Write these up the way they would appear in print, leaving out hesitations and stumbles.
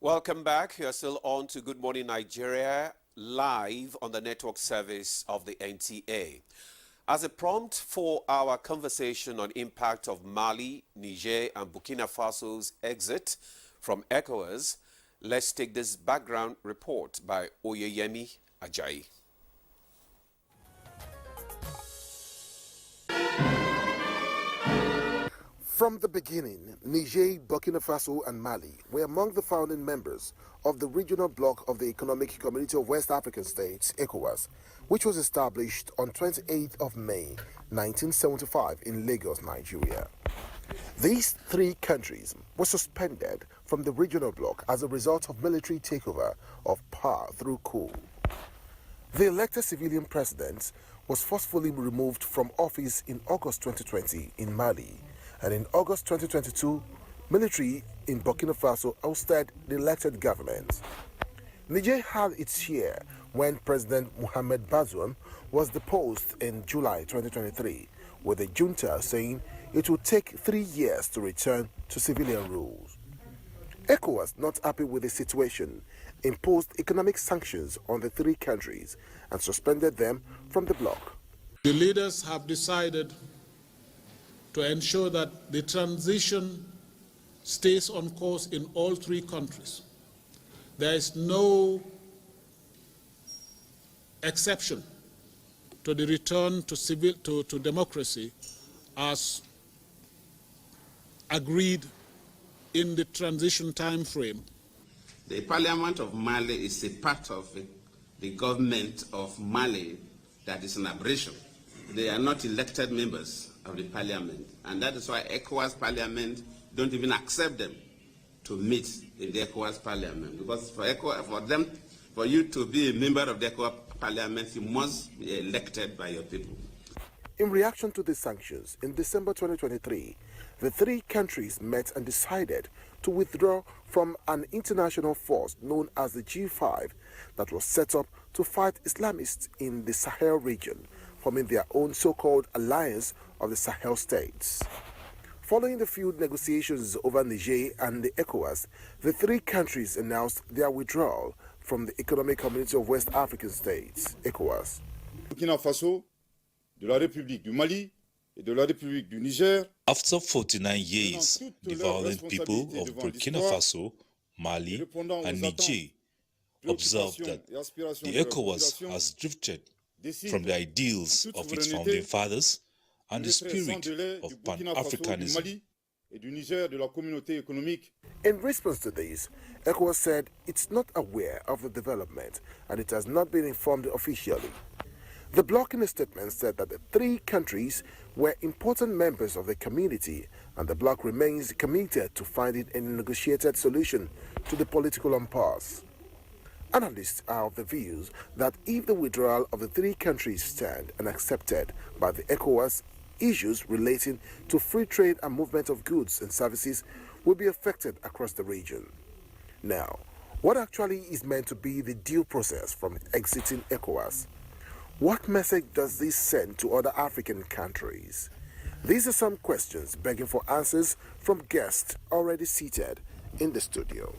Welcome back. You're still on to Good Morning Nigeria, live on the network service of the NTA. As a prompt for our conversation on impact of Mali, Niger, and Burkina Faso's exit from ECOWAS, let's take this background report by Oyeyemi Ajayi. From the beginning, Niger, Burkina Faso and Mali were among the founding members of the regional bloc of the Economic Community of West African States, ECOWAS, which was established on 28th of May 1975 in Lagos, Nigeria. These three countries were suspended from the regional bloc as a result of military takeover of power through coup. The elected civilian president was forcefully removed from office in August 2020 in Mali, and in August 2022, military in Burkina Faso ousted the elected government. Niger had its share when President Mohamed Bazoum was deposed in July 2023, with the junta saying it would take 3 years to return to civilian rule. ECOWAS, not happy with the situation, imposed economic sanctions on the three countries and suspended them from the bloc. The leaders have decided to ensure that the transition stays on course in all three countries. There is no exception to the return to democracy as agreed in the transition time frame. The Parliament of Mali is a part of the government of Mali that is an aberration. They are not elected members of the parliament, and that is why ECOWAS parliament don't even accept them to meet in the ECOWAS parliament, because for you to be a member of the ECOWAS parliament, you must be elected by your people. In reaction to the sanctions, in December 2023, the three countries met and decided to withdraw from an international force known as the G5 that was set up to fight Islamists in the Sahel region, forming their own so-called alliance of the Sahel states. Following the feud negotiations over Niger and the ECOWAS, the three countries announced their withdrawal from the Economic Community of West African States, ECOWAS. Burkina Faso, de la République du Mali et de la République du Niger. After 49 years, the violent people of Burkina Faso, Mali and Niger observed that the ECOWAS has drifted from the ideals of its founding fathers and the spirit of Pan-Africanism. In response to this, ECOWAS said it's not aware of the development and it has not been informed officially. The bloc in a statement said that the three countries were important members of the community and the bloc remains committed to finding a negotiated solution to the political impasse. Analysts are of the views that if the withdrawal of the three countries stand and accepted by the ECOWAS, issues relating to free trade and movement of goods and services will be affected across the region. Now, what actually is meant to be the due process from exiting ECOWAS? What message does this send to other African countries? These are some questions begging for answers from guests already seated in the studio.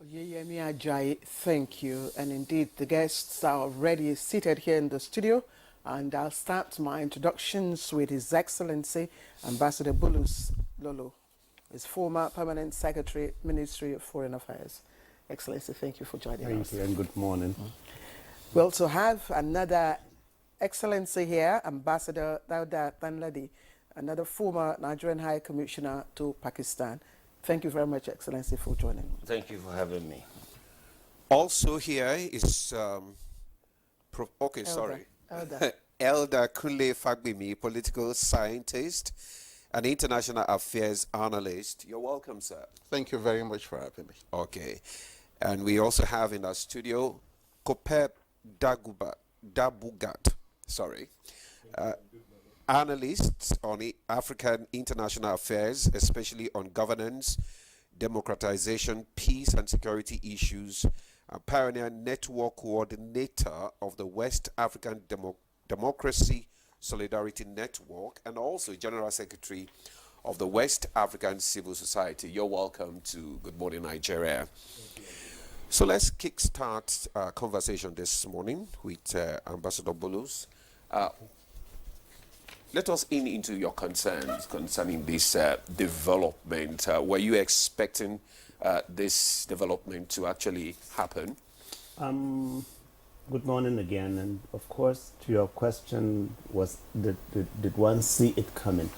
Oyeyemi Ajayi, thank you. And indeed, the guests are already seated here in the studio. And I'll start my introductions with His Excellency Ambassador Bulus Lolo, his former Permanent Secretary, Ministry of Foreign Affairs. Excellency, thank you for joining us. Thank you and good morning. We also have another Excellency here, Ambassador Dauda Tanladi, another former Nigerian High Commissioner to Pakistan. Thank you very much, Excellency, for joining us. Thank you for having me. Also here is, Elder Kunle Fagbimi, political scientist and international affairs analyst. You're welcome, sir. Thank you very much for having me. Okay. And we also have in our studio Kopep Dabugat, analysts on African international affairs, especially on governance, democratization, peace and security issues, a pioneer network coordinator of the West African Democracy Solidarity Network, and also General Secretary of the West African Civil Society. You're welcome to Good Morning Nigeria. So let's kickstart our conversation this morning with Ambassador Bulus. Let us into your concerns concerning this development. Were you expecting this development to actually happen? Good morning again, and of course, to your question, did one see it coming?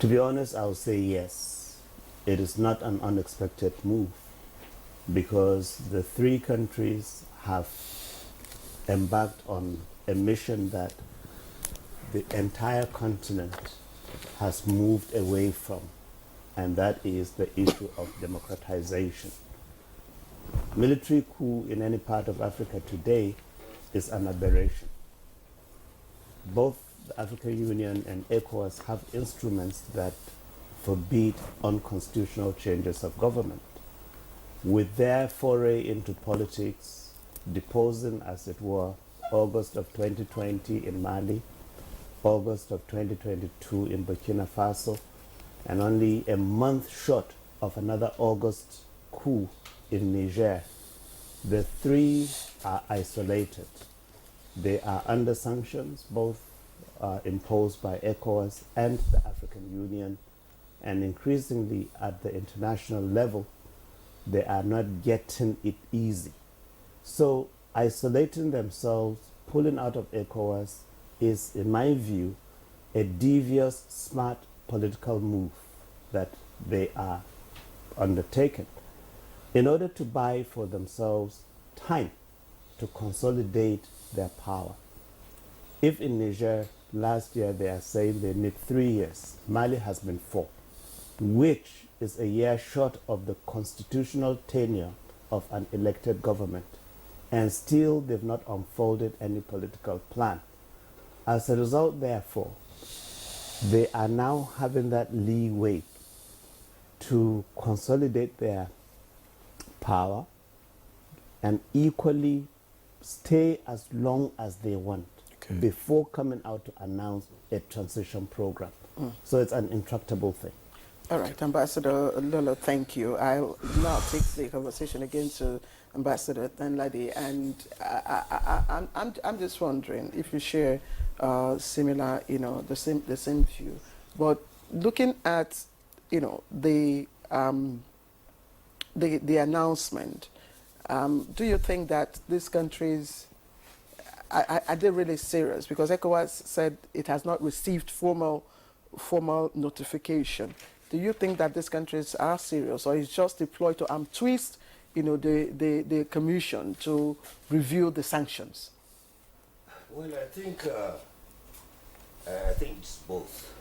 To be honest, I'll say yes. It is not an unexpected move, because the three countries have embarked on a mission that the entire continent has moved away from, and that is the issue of democratization. Military coup in any part of Africa today is an aberration. Both the African Union and ECOWAS have instruments that forbid unconstitutional changes of government. With their foray into politics, deposing, as it were, August of 2020 in Mali, August of 2022 in Burkina Faso, and only a month short of another August coup in Niger, the three are isolated. They are under sanctions, both imposed by ECOWAS and the African Union, and increasingly at the international level, they are not getting it easy. So isolating themselves, pulling out of ECOWAS is, in my view, a devious, smart political move that they are undertaking in order to buy for themselves time to consolidate their power. If in Niger last year they are saying they need 3 years, Mali has been 4, which is a year short of the constitutional tenure of an elected government, and still they've not unfolded any political plan. As a result, therefore, they are now having that leeway to consolidate their power and equally stay as long as they want before coming out to announce a transition program. So it's an intractable thing. All right, Ambassador Lolo, thank you. I'll now take the conversation again to Ambassador Danladi, and I'm just wondering if you share similar, the same view. But looking at, the announcement, do you think that these countries are they really serious? Because ECOWAS said it has not received formal notification. Do you think that these countries are serious, or it's just deployed to twist, the commission to review the sanctions? Well, I think it's both.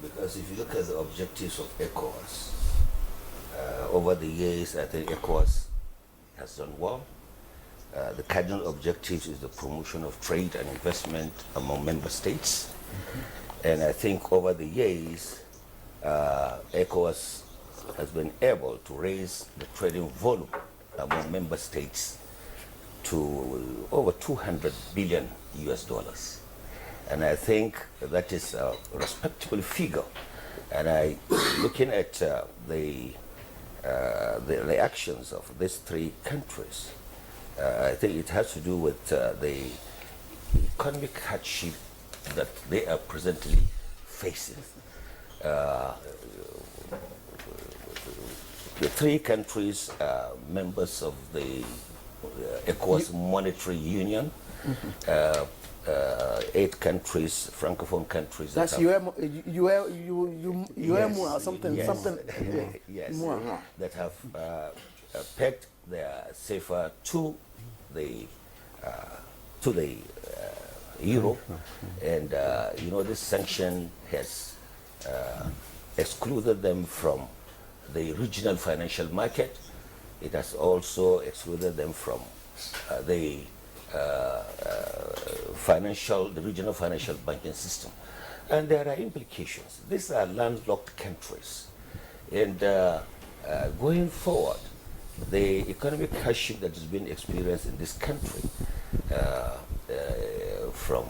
Because if you look at the objectives of ECOWAS, over the years, I think ECOWAS has done well. The cardinal objectives is the promotion of trade and investment among member states. And I think over the years, ECOWAS has been able to raise the trading volume among member states to over $200 billion US. And I think that is a respectable figure. And looking at the reactions of these three countries, I think it has to do with the economic hardship that they are presently facing. The three countries are members of the ECOWAS Monetary Union. 8 countries, Francophone countries. That's UEMU or something. Yes, something. Yes, that have pegged their CFA to the euro, and this sanction has excluded them from the regional financial market. It has also excluded them from the regional financial banking system. And there are implications. These are landlocked countries. And going forward, the economic hardship that has been experienced in this country from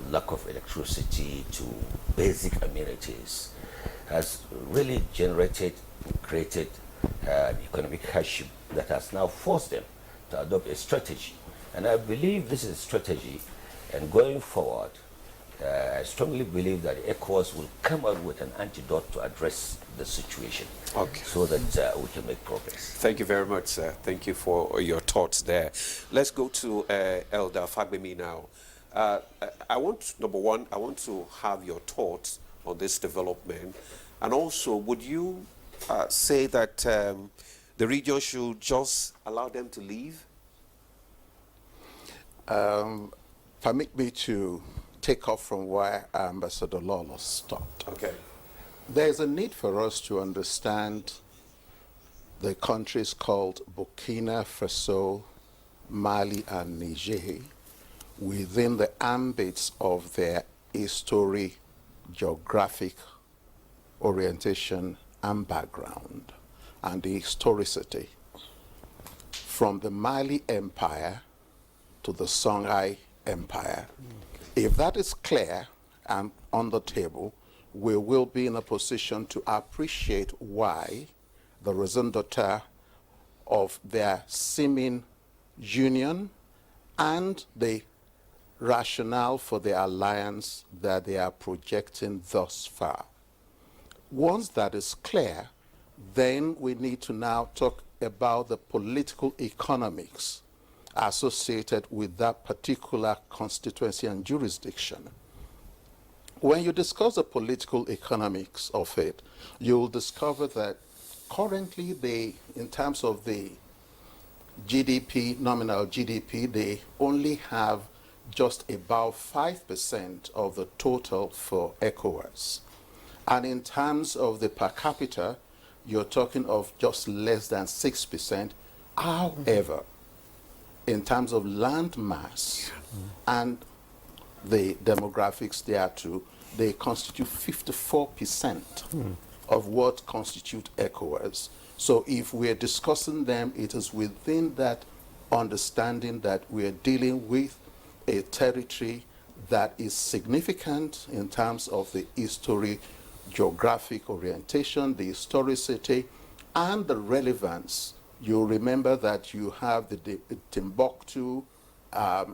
lack of electricity to basic amenities, has really created economic hardship that has now forced them to adopt a strategy. And I believe this is a strategy, and going forward, I strongly believe that ECOWAS will come up with an antidote to address the situation, so that we can make progress. Thank you very much, sir. Thank you for your thoughts there. Let's go to Elder Fagbemi now. I want, number one, I want to have your thoughts on this development. And also, would you say that the region should just allow them to leave? Permit me to take off from where Ambassador Lawless stopped. Okay. There is a need for us to understand the countries called Burkina Faso, Mali, and Niger within the ambits of their history, geographic orientation, and background, and the historicity. From the Mali Empire to the Songhai Empire. If that is clear and on the table, we will be in a position to appreciate why the raison d'etre of their seeming union and the rationale for the alliance that they are projecting thus far. Once that is clear, then we need to now talk about the political economics associated with that particular constituency and jurisdiction. When you discuss the political economics of it, you'll discover that currently in terms of the GDP, nominal GDP, they only have just about 5% of the total for ECOWAS. And in terms of the per capita, you're talking of just less than 6%. However, in terms of land mass and the demographics there too, they constitute 54% of what constitute ECOWAS. So if we're discussing them, it is within that understanding that we're dealing with a territory that is significant in terms of the history, geographic orientation, the historicity, and the relevance. You remember that you have the Timbuktu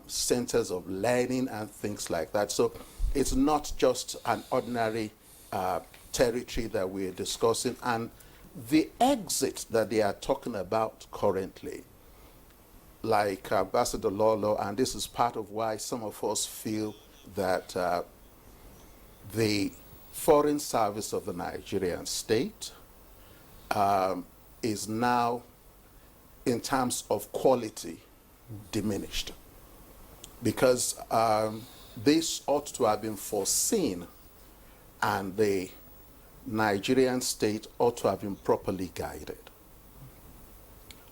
centers of learning and things like that. So it's not just an ordinary territory that we're discussing. And the exit that they are talking about currently, like Ambassador Lolo, and this is part of why some of us feel that the foreign service of the Nigerian state is now, in terms of quality, diminished. Because this ought to have been foreseen, and the Nigerian state ought to have been properly guided.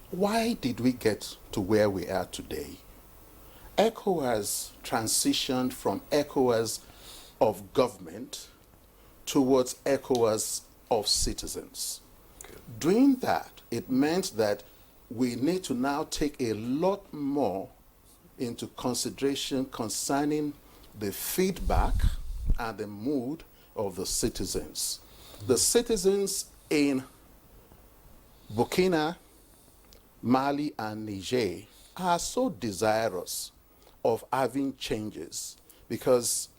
Why did we get to where we are today? ECOWAS transitioned from ECOWAS of government towards ECOWAS of citizens. Doing that, it meant that we need to now take a lot more into consideration concerning the feedback and the mood of the citizens. The citizens in Burkina, Mali, and Niger are so desirous of having changes, because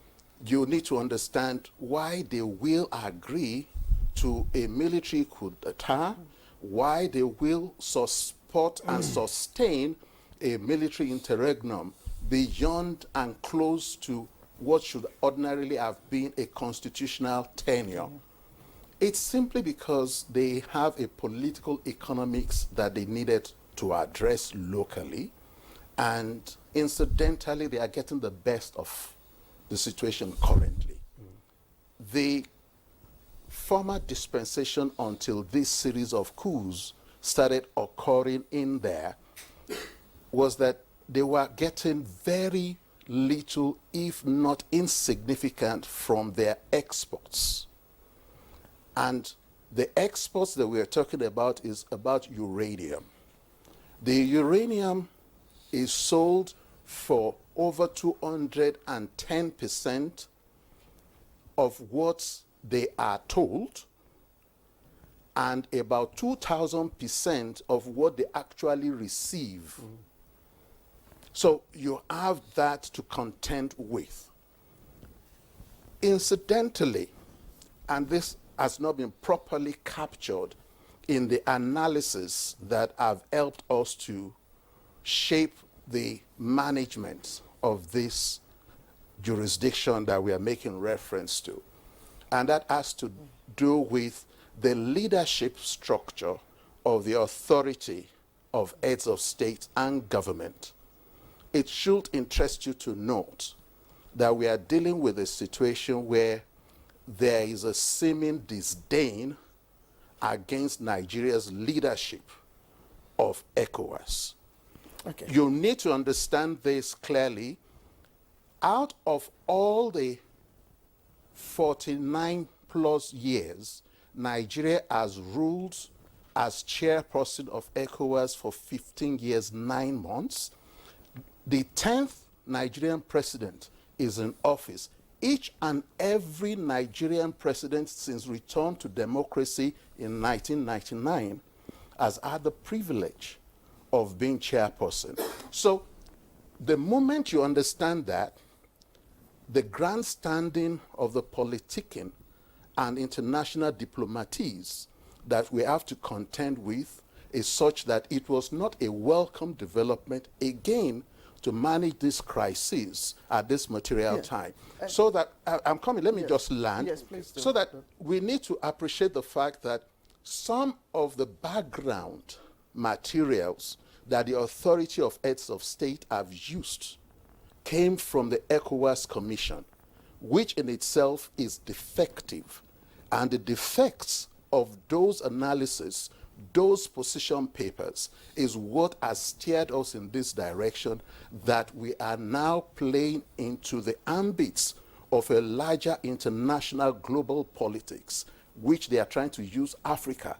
you need to understand why they will agree to a military coup d'etat, why they will support and sustain a military interregnum beyond and close to what should ordinarily have been a constitutional tenure. It's simply because they have a political economics that they needed to address locally, and incidentally, they are getting the best of the situation currently. The former dispensation, until this series of coups started occurring in there, was that they were getting very little, if not insignificant, from their exports. And the exports that we are talking about is about uranium. The uranium is sold for over 210% of what they are told, and about 2,000% of what they actually receive. So you have that to contend with. Incidentally, and this has not been properly captured in the analysis that have helped us to shape the management of this jurisdiction that we are making reference to. And that has to do with the leadership structure of the authority of heads of state and government. It should interest you to note that we are dealing with a situation where there is a seeming disdain against Nigeria's leadership of ECOWAS. Okay. You need to understand this clearly. Out of all the 49 plus years, Nigeria has ruled as chairperson of ECOWAS for 15 years, 9 months. The 10th Nigerian president is in office. Each and every Nigerian president since return to democracy in 1999 has had the privilege of being chairperson. So the moment you understand that, the grandstanding of the politicking and international diplomatics that we have to contend with is such that it was not a welcome development, again, to manage this crisis at this material time. So that, I'm coming, let me just land. Yes, please do. So that we need to appreciate the fact that some of the background materials that the authority of heads of state have used came from the ECOWAS Commission, which in itself is defective. And the defects of those analyses, those position papers, is what has steered us in this direction, that we are now playing into the ambits of a larger international global politics, which they are trying to use Africa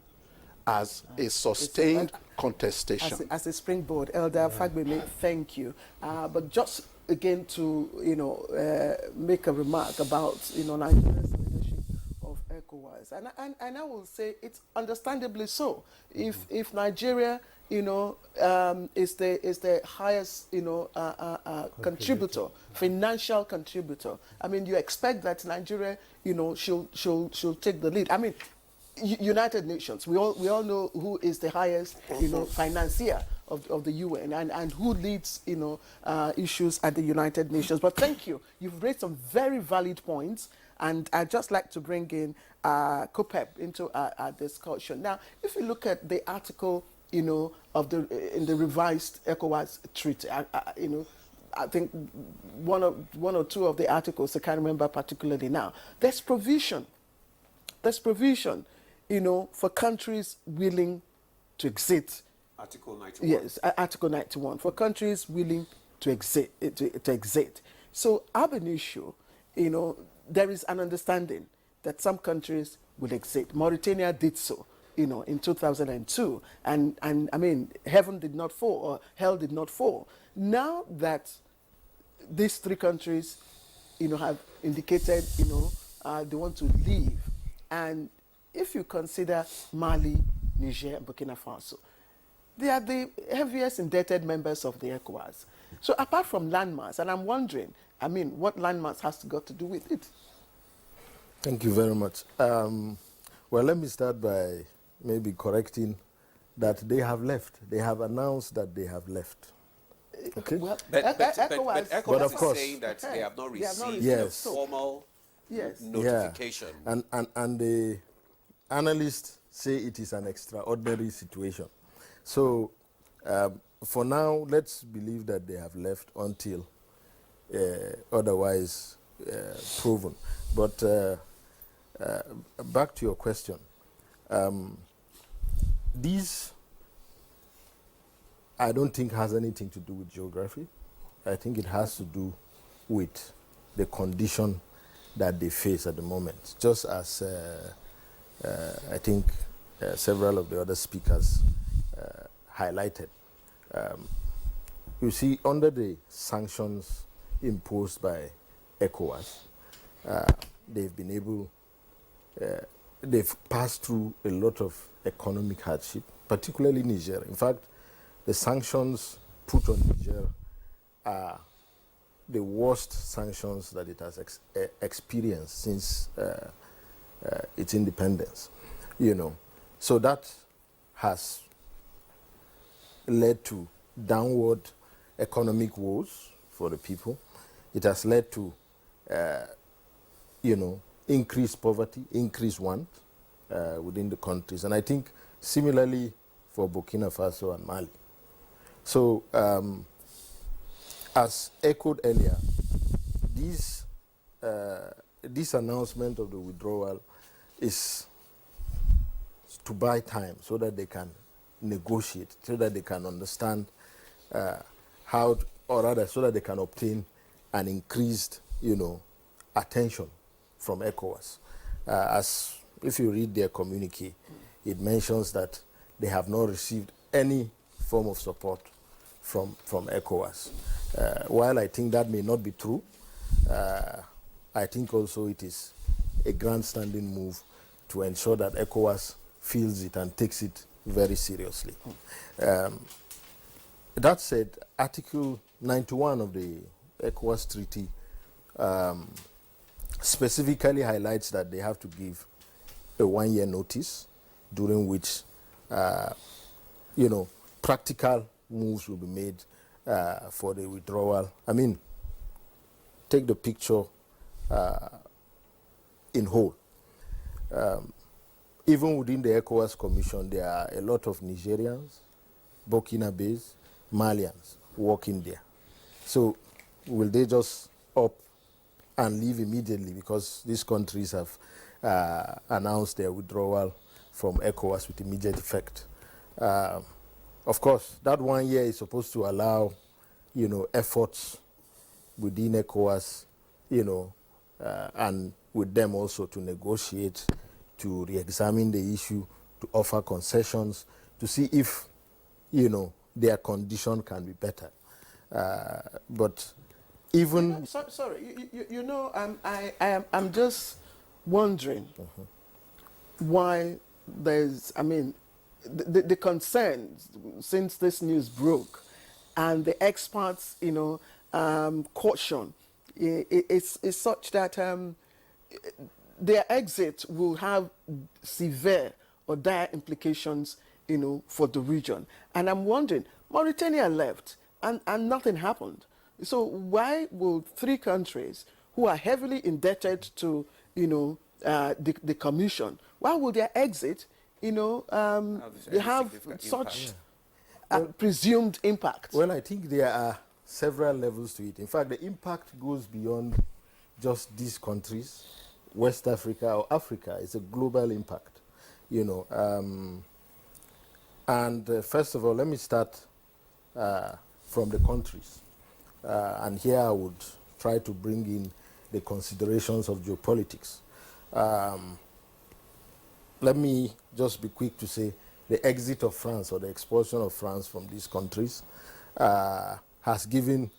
as a sustained contestation. As a springboard. Elder Fagbemi, thank you. But just again to, make a remark about, Nigeria's leadership of ECOWAS. And I will say it's understandably so. If Nigeria, is the highest, contributor, financial contributor, I mean, you expect that Nigeria, she'll take the lead. I mean, United Nations, we all know who is the highest, financier of the UN and who leads, issues at the United Nations. But thank you. You've raised some very valid points, and I'd just like to bring in COPEP into our discussion. Now, if you look at the article, in the revised ECOWAS treaty, I think one or two of the articles, I can't remember particularly now, there's provision, for countries willing to exit. Article 91. Yes, Article 91, for countries willing to exit. So, ab initio, there is an understanding that some countries will exit. Mauritania did so, in 2002. And I mean, heaven did not fall, or hell did not fall. Now that these three countries, have indicated, they want to leave. And if you consider Mali, Niger, and Burkina Faso, they are the heaviest indebted members of the ECOWAS. So apart from landmass, and I'm wondering, what landmass has got to do with it? Thank you very much. Well, let me start by maybe correcting that they have left. They have announced that they have left. Okay? Well, but ECOWAS of course, is saying that they have not received yes. a formal notification. Yeah. And the analysts say it is an extraordinary situation. So for now, let's believe that they have left until otherwise proven. But back to your question. This, I don't think, has anything to do with geography. I think it has to do with the condition that they face at the moment. Just as I think several of the other speakers highlighted. You see, under the sanctions imposed by ECOWAS, they've been able, they've passed through a lot of economic hardship, particularly Niger. In fact, the sanctions put on Niger are the worst sanctions that it has experienced since its independence, you know. So that has led to downward economic woes for the people. It has led to, you know, increased poverty, increased want within the countries. And I think similarly for Burkina Faso and Mali. So, as echoed earlier, this announcement of the withdrawal is to buy time so that they can negotiate, so that they can understand how, or rather, so that they can obtain an increased, you know, attention from ECOWAS. As if you read their communique, it mentions that they have not received any form of support from ECOWAS. While I think that may not be true, I think also it is a grandstanding move to ensure that ECOWAS feels it and takes it very seriously. That said, Article 91 of the ECOWAS Treaty specifically highlights that they have to give a 1-year notice during which, you know, practical moves will be made for the withdrawal. I mean, take the picture in whole. Even within the ECOWAS Commission, there are a lot of Nigerians, Burkina-based, Malians working there. So will they just up and leave immediately because these countries have announced their withdrawal from ECOWAS with immediate effect? Of course, that 1 year is supposed to allow, you know, efforts within ECOWAS, you know, and with them also to negotiate, to re-examine the issue, to offer concessions, to see if, you know, their condition can be better. But even... Sorry, you know, I'm just wondering why there's, I mean, the concerns since this news broke and the experts, you know, caution is such that their exit will have severe or dire implications, you know, for the region. And I'm wondering, Mauritania left and nothing happened. So why will 3 countries who are heavily indebted to, you know, the Commission, why will their exit, you know, have such presumed impact? Well, I think there are several levels to it. In fact, the impact goes beyond just these countries, West Africa or Africa. It's a global impact, you know. First of all, let me start from the countries. And here I would try to bring in the considerations of geopolitics. Let me just be quick to say the exit of France or the expulsion of France from these countries has given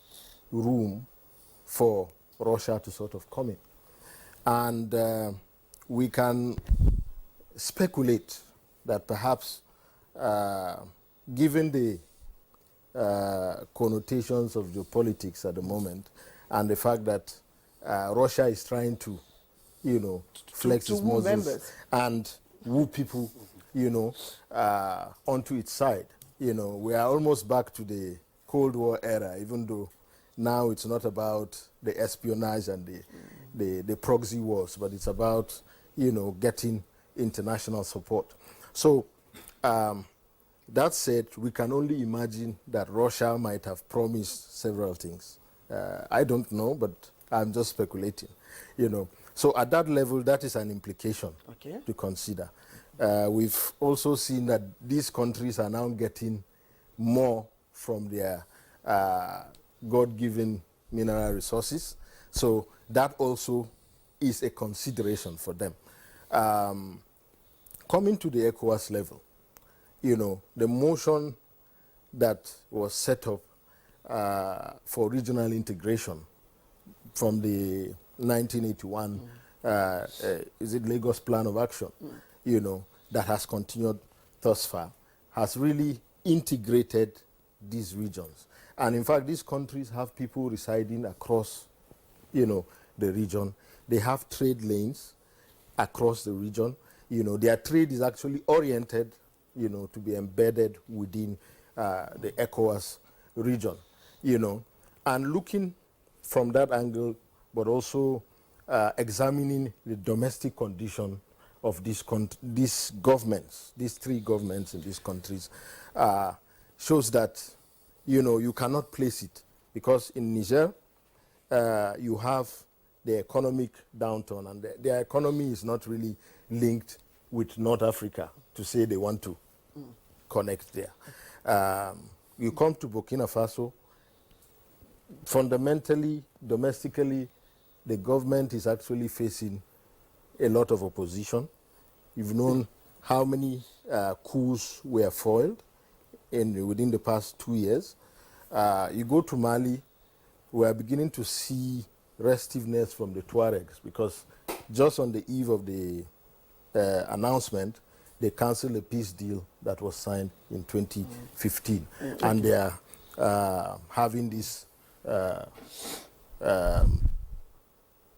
room for Russia to sort of come in. And we can speculate that perhaps, given the connotations of geopolitics at the moment and the fact that Russia is trying to, you know, flex its muscles and woo people, you know, onto its side. You know, we are almost back to the Cold War era, even though now it's not about the espionage and the proxy wars, but it's about, you know, getting international support. So that said, we can only imagine that Russia might have promised several things. I don't know, but I'm just speculating, you know. So at that level, that is an implication to consider. We've also seen that these countries are now getting more from their God-given mineral resources. So that also is a consideration for them. Coming to the ECOWAS level, you know, the motion that was set up for regional integration from the 1981, is it Lagos Plan of Action, you know, that has continued thus far, has really integrated these regions. And in fact, these countries have people residing across, you know, the region. They have trade lanes across the region. You know, their trade is actually oriented, you know, to be embedded within the ECOWAS region, you know. And looking from that angle, but also examining the domestic condition of these governments, these three governments in these countries, shows that, you know, you cannot place it. Because in Niger, you have the economic downturn, and their economy is not really linked with North Africa to say they want to connect there. You come to Burkina Faso, fundamentally, domestically, the government is actually facing a lot of opposition. You've known how many coups were foiled within the past 2 years. You go to Mali, we are beginning to see restiveness from the Tuaregs, because just on the eve of the announcement, they canceled a peace deal that was signed in 2015. And they are having this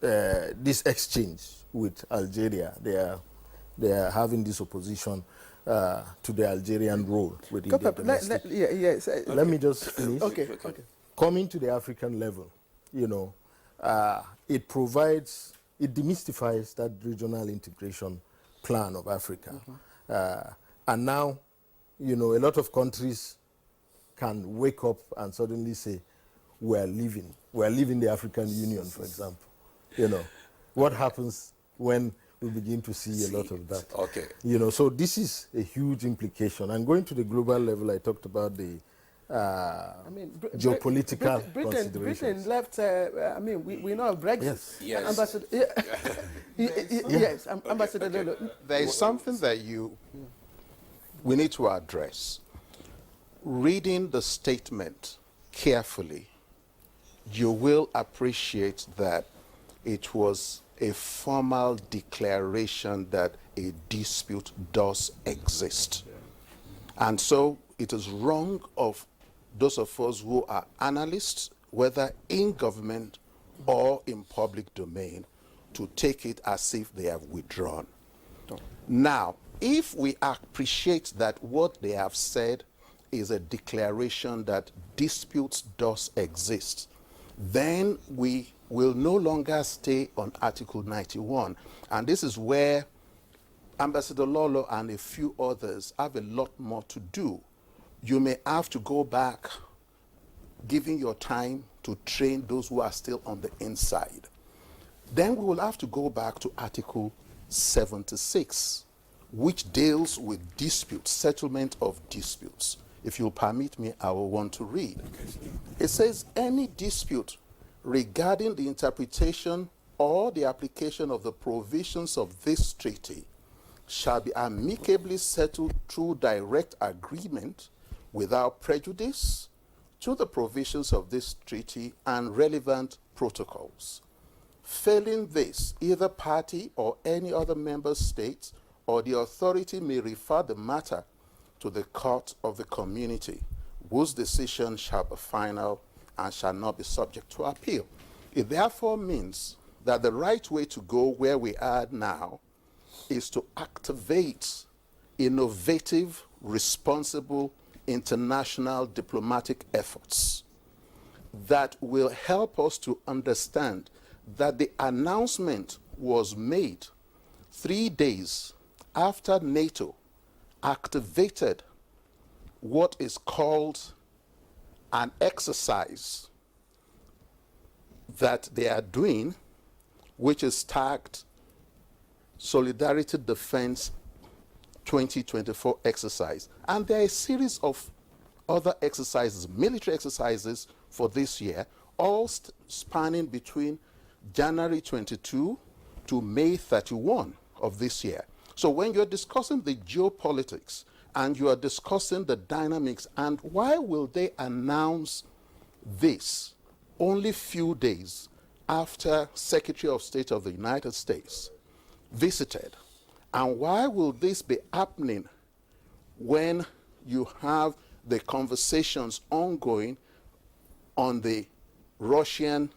this exchange with Algeria. They are having this opposition to the Algerian role within the domestic. Let me just finish. Okay. Coming to the African level, you know, it demystifies that regional integration plan of Africa. And now, you know, a lot of countries can wake up and suddenly say, we're leaving the African Union, for example. You know, what happens when we begin to see a lot of that? Okay. You know, so this is a huge implication. And going to the global level, I talked about the geopolitical considerations. Britain left, we know Brexit. Yes. Ambassador, yes, Ambassador Lolo. There is something that we need to address. Reading the statement carefully, you will appreciate that it was a formal declaration that a dispute does exist. And so it is wrong of those of us who are analysts, whether in government or in public domain, to take it as if they have withdrawn. Now, if we appreciate that what they have said is a declaration that disputes does exist, then we will no longer stay on Article 91. And this is where Ambassador Lolo and a few others have a lot more to do. You may have to go back, giving your time to train those who are still on the inside. Then we will have to go back to Article 76, which deals with disputes, settlement of disputes. If you'll permit me, I will want to read. It says, any dispute regarding the interpretation or the application of the provisions of this treaty shall be amicably settled through direct agreement without prejudice to the provisions of this treaty and relevant protocols. Failing this, either party or any other member state or the authority may refer the matter to the court of the community, whose decision shall be final and shall not be subject to appeal. It therefore means that the right way to go where we are now is to activate innovative, responsible international diplomatic efforts that will help us to understand that the announcement was made 3 days after NATO activated what is called an exercise that they are doing, which is tagged Solidarity Defense 2024 exercise. And there are a series of other exercises, military exercises for this year, all spanning between January 22 to May 31 of this year. So when you're discussing the geopolitics and you are discussing the dynamics and why will they announce this only few days after Secretary of State of the United States visited? And why will this be happening when you have the conversations ongoing on the Russian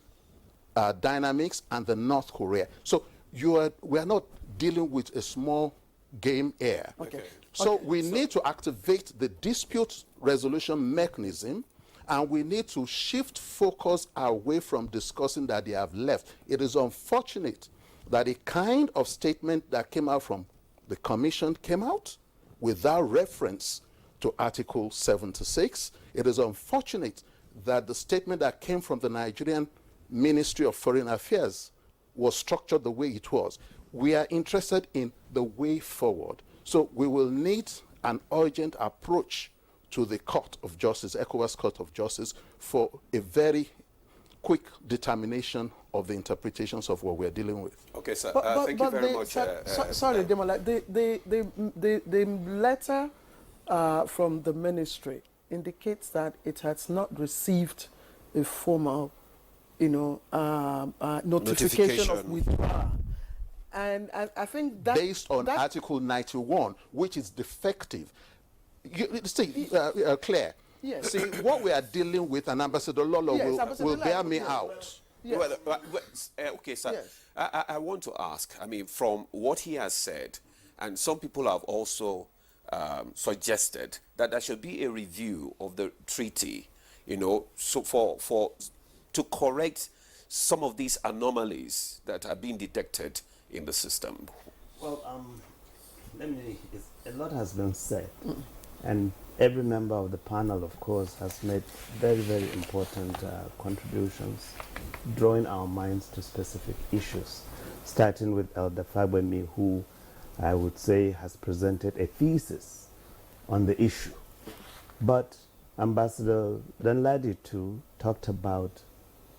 dynamics and the North Korea? So we are not dealing with a small game here. Okay. So we need to activate the dispute resolution mechanism, and we need to shift focus away from discussing that they have left. It is unfortunate that a kind of statement that came out from the Commission came out without reference to Article 76. It is unfortunate that the statement that came from the Nigerian Ministry of Foreign Affairs was structured the way it was. We are interested in the way forward. So we will need an urgent approach to the Court of Justice, ECOWAS Court of Justice, for a very quick determination of the interpretations of what we're dealing with. Okay, sir. Thank you very much. Sorry, Demola. The letter from the ministry indicates that it has not received a formal, notification of withdrawal. And I think that based on Article 91, which is defective. Claire. Yes. See, what we are dealing with, and Ambassador Lolo will bear me out. Yes. Okay, sir. Yes. I want to ask, from what he has said, and some people have also suggested that there should be a review of the treaty, so to correct some of these anomalies that are being detected in the system. Well, a lot has been said, and every member of the panel, of course, has made very, very important contributions, drawing our minds to specific issues, starting with Elder Fagbemi, who I would say has presented a thesis on the issue. But Ambassador Danladi too talked about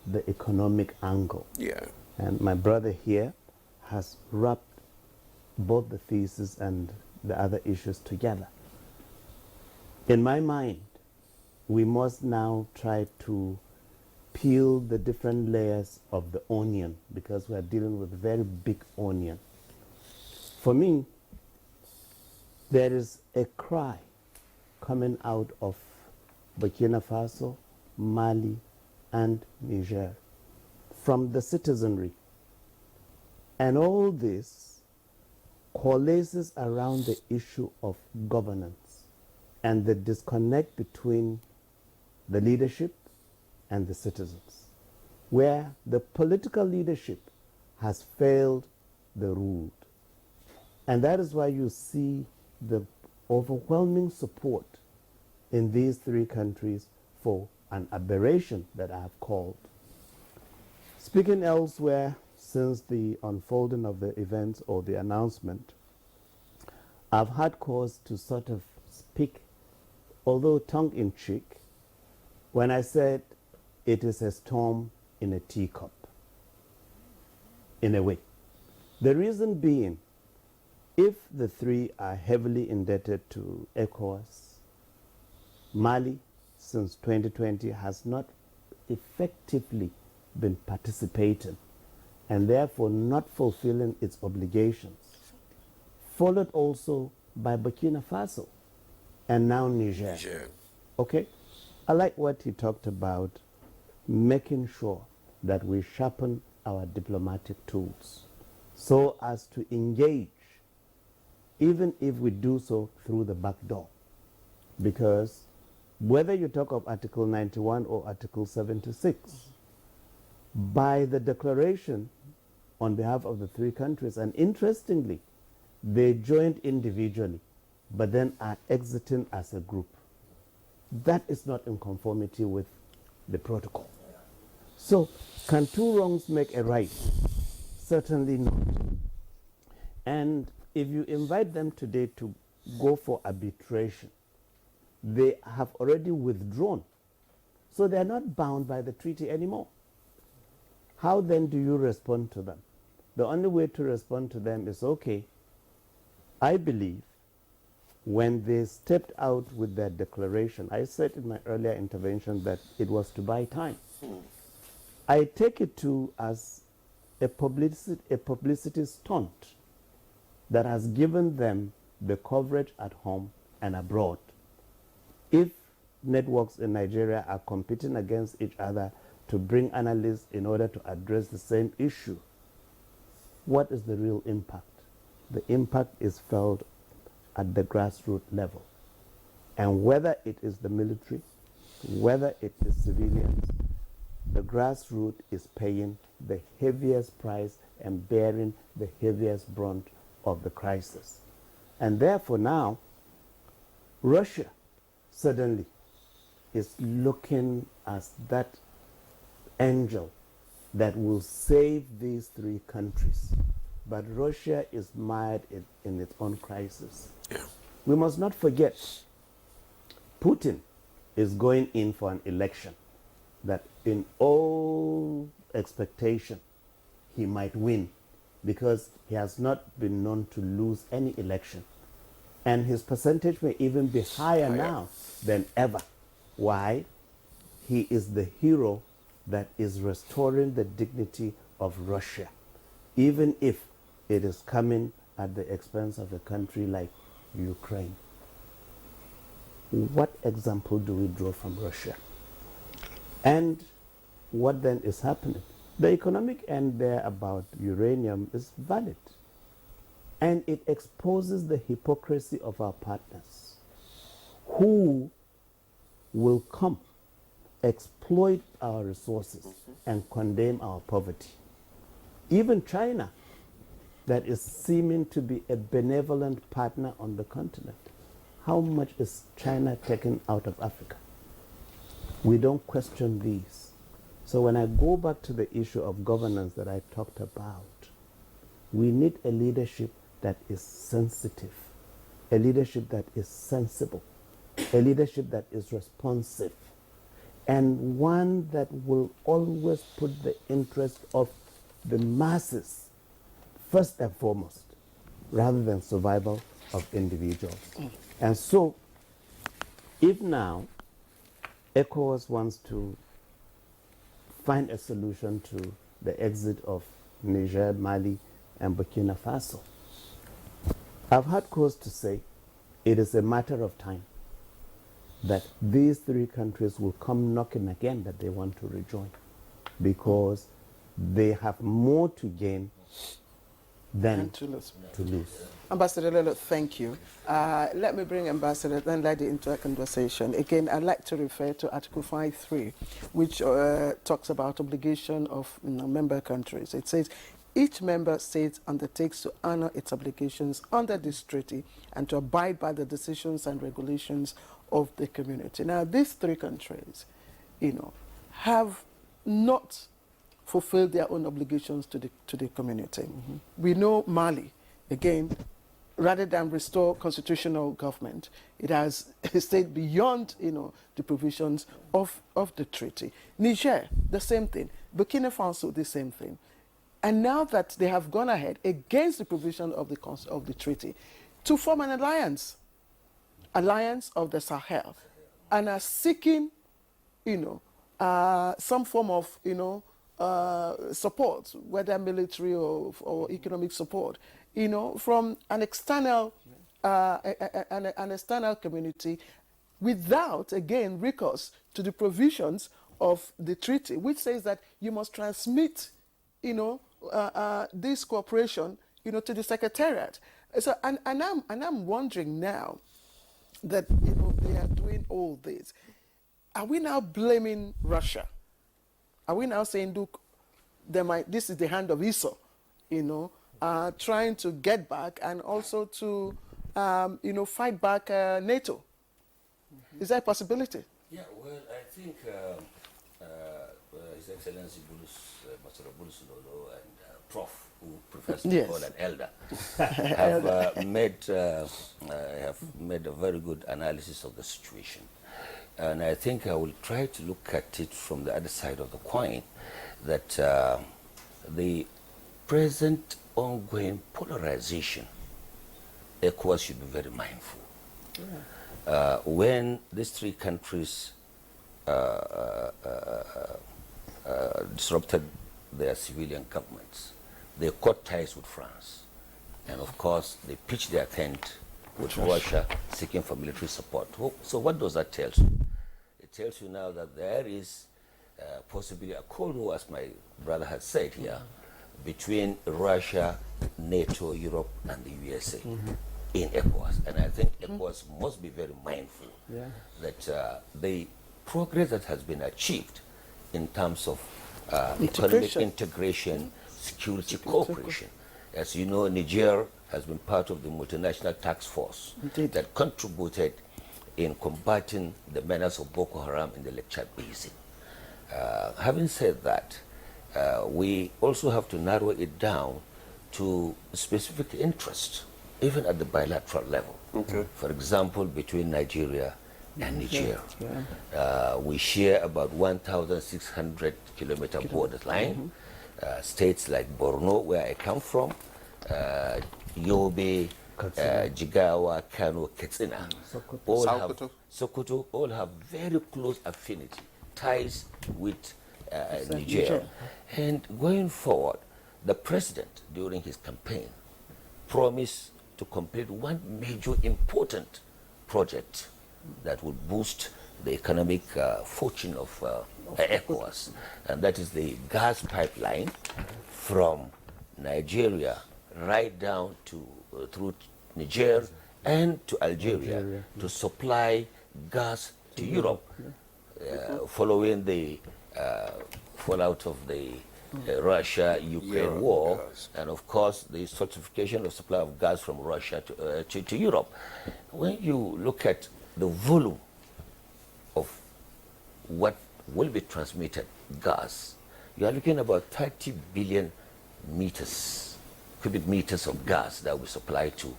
the economic angle. Yeah. And my brother here has wrapped both the thesis and the other issues together. In my mind, we must now try to peel the different layers of the onion, because we are dealing with a very big onion. For me, there is a cry coming out of Burkina Faso, Mali, and Niger from the citizenry. And all this coalesces around the issue of governance and the disconnect between the leadership and the citizens, where the political leadership has failed the ruled. And that is why you see the overwhelming support in these three countries for an aberration that I have called. Speaking elsewhere, since the unfolding of the events or the announcement, I've had cause to sort of speak, although tongue-in-cheek, when I said it is a storm in a teacup, in a way. The reason being, if the three are heavily indebted to ECOWAS, Mali, since 2020, has not effectively been participating and therefore not fulfilling its obligations, followed also by Burkina Faso and now Niger. Okay? I like what he talked about, making sure that we sharpen our diplomatic tools so as to engage, even if we do so through the back door. Because whether you talk of Article 91 or Article 76, by the declaration on behalf of the three countries, and interestingly, they joined individually, but then are exiting as a group. That is not in conformity with the protocol. So, can two wrongs make a right? Certainly not. And if you invite them today to go for arbitration, they have already withdrawn. So they are not bound by the treaty anymore. How then do you respond to them? The only way to respond to them is, okay, I believe when they stepped out with their declaration, I said in my earlier intervention that it was to buy time. I take it too as a publicity stunt that has given them the coverage at home and abroad. If networks in Nigeria are competing against each other to bring analysts in order to address the same issue, what is the real impact? The impact is felt at the grassroots level. And whether it is the military, whether it is civilians, the grassroots is paying the heaviest price and bearing the heaviest brunt of the crisis. And therefore now, Russia suddenly is looking as that angel that will save these three countries. But Russia is mired in its own crisis. Yeah. We must not forget, Putin is going in for an election that in all expectation he might win, because he has not been known to lose any election. And his percentage may even be higher now than ever. Why? He is the hero that is restoring the dignity of Russia, even if it is coming at the expense of a country like Ukraine. What example do we draw from Russia? And what then is happening? The economic end there about uranium is valid. And it exposes the hypocrisy of our partners who will come, exploit our resources, and condemn our poverty. Even China, that is seeming to be a benevolent partner on the continent. How much is China taken out of Africa? We don't question these. So when I go back to the issue of governance that I talked about, we need a leadership that is sensitive, a leadership that is sensible, a leadership that is responsive, and one that will always put the interest of the masses first and foremost, rather than survival of individuals. And so, if now ECOWAS wants to find a solution to the exit of Niger, Mali, and Burkina Faso, I've had cause to say it is a matter of time that these three countries will come knocking again that they want to rejoin, because they have more to gain than to lose. Ambassador Lolo, thank you. Let me bring Ambassador then Lady into a conversation. Again, I'd like to refer to Article 5.3, which talks about obligation of member countries. It says, each member state undertakes to honor its obligations under this treaty and to abide by the decisions and regulations of the community. Now, these three countries, have not fulfilled their own obligations to the community. We know Mali, again, rather than restore constitutional government, it has stayed beyond, the provisions of the treaty. Niger, the same thing. Burkina Faso, the same thing. And now that they have gone ahead against the provision of the treaty to form an alliance of the Sahel, and are seeking, some form of, support, whether military or economic support, from an external community, without, again, recourse to the provisions of the treaty, which says that you must transmit, this cooperation, to the Secretariat. So, and I'm wondering now that, they are doing all this. Are we now blaming Russia? Are we now saying, look, this is the hand of Esau, trying to get back and also to, fight back NATO? Is that a possibility? Yeah, well, I think His Excellency Master Bulus Lolo and Prof, who prefers to be called an elder, have made a very good analysis of the situation. And I think I will try to look at it from the other side of the coin, that the present ongoing polarization, ECOWAS should be very mindful. Yeah. When these three countries disrupted their civilian governments. They cut ties with France. And of course, they pitched their tent with Russia seeking for military support. So what does that tell you? It tells you now that there is possibly a Cold War, as my brother had said here, between Russia, NATO, Europe, and the USA in ECOWAS. And I think ECOWAS must be very mindful that the progress that has been achieved in terms of economic integration, security cooperation. As you know, Niger has been part of the multinational task force that contributed in combating the menace of Boko Haram in the Lake Chad Basin. Having said that, we also have to narrow it down to specific interests, even at the bilateral level. For example, between Nigeria and Niger. We share about 1,600 kilometer borderline. States like Borno, where I come from, Yobe, Jigawa, Kano, Katsina, Sokoto, all have very close affinity, ties with Niger. And going forward, the president, during his campaign, promised to complete one major important project that would boost the economic fortune of ECOWAS, and that is the gas pipeline from Nigeria right down to through Niger and to Algeria to supply gas to Europe, following the fallout of the Russia-Ukraine war, and of course the certification of supply of gas from Russia to Europe. When you look at the volume of what will be transmitted gas, you are looking about 30 billion cubic meters of gas that will be supplied to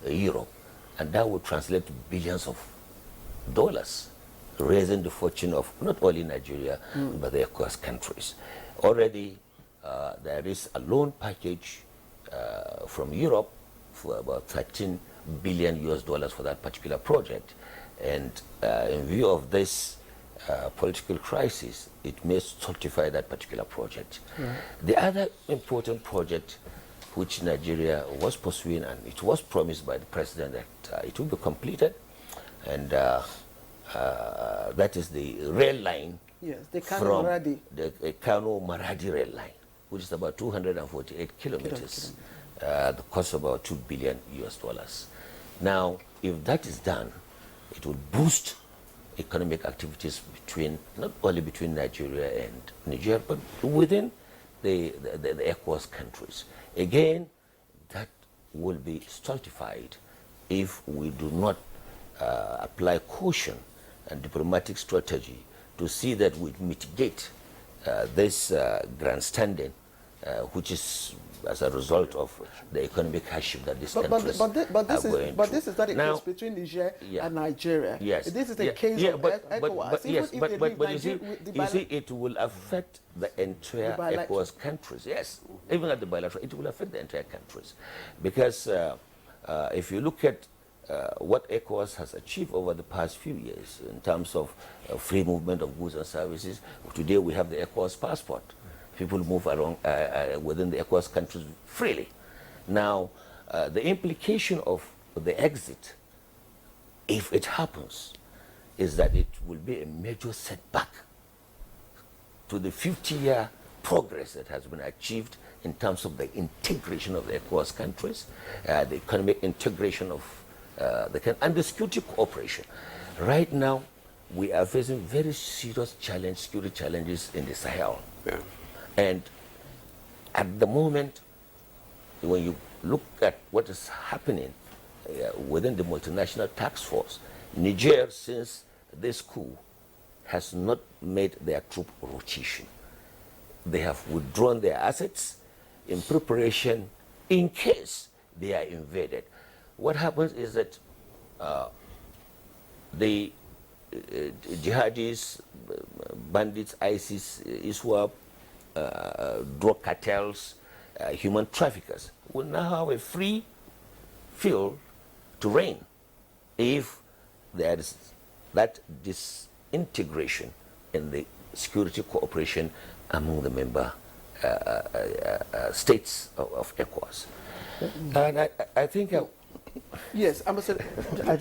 Europe, and that will translate to billions of dollars, raising the fortune of not only Nigeria but the ECOWAS countries. Already there is a loan package from Europe for about 13 billion US dollars for that particular project, and in view of this political crisis, it may stultify that particular project. The other important project which Nigeria was pursuing, and it was promised by the president that it will be completed, and that is the rail line from the Kano-Maradi rail line, which is about 248 kilometers, the cost of about $2 billion US dollars. Now, if that is done, it will boost economic activities between, not only between Nigeria and Niger, but within the ECOWAS countries. Again, that will be stultified if we do not apply caution and diplomatic strategy to see that we mitigate this grandstanding, which is as a result of the economic hardship that this country is going But this is not a now, case between Niger and Nigeria. Yes. This is a case of ECOWAS. But you see, it will affect the entire ECOWAS countries. Yes, even at the bilateral, it will affect the entire countries. Because if you look at what ECOWAS has achieved over the past few years in terms of free movement of goods and services, today we have the ECOWAS passport. People move around within the ECOWAS countries freely. Now, the implication of the exit, if it happens, is that it will be a major setback to the 50-year progress that has been achieved in terms of the integration of the ECOWAS countries, the economic integration of and the security cooperation. Right now, we are facing very serious security challenges in the Sahel. And at the moment, when you look at what is happening within the multinational task force, Niger, since this coup, has not made their troop rotation. They have withdrawn their assets in preparation in case they are invaded. What happens is that the jihadis, bandits, ISIS, ISWAP, drug cartels, human traffickers will now have a free field to reign if there is that disintegration in the security cooperation among the member states of ECOWAS. And I think... yes, Ambassador. I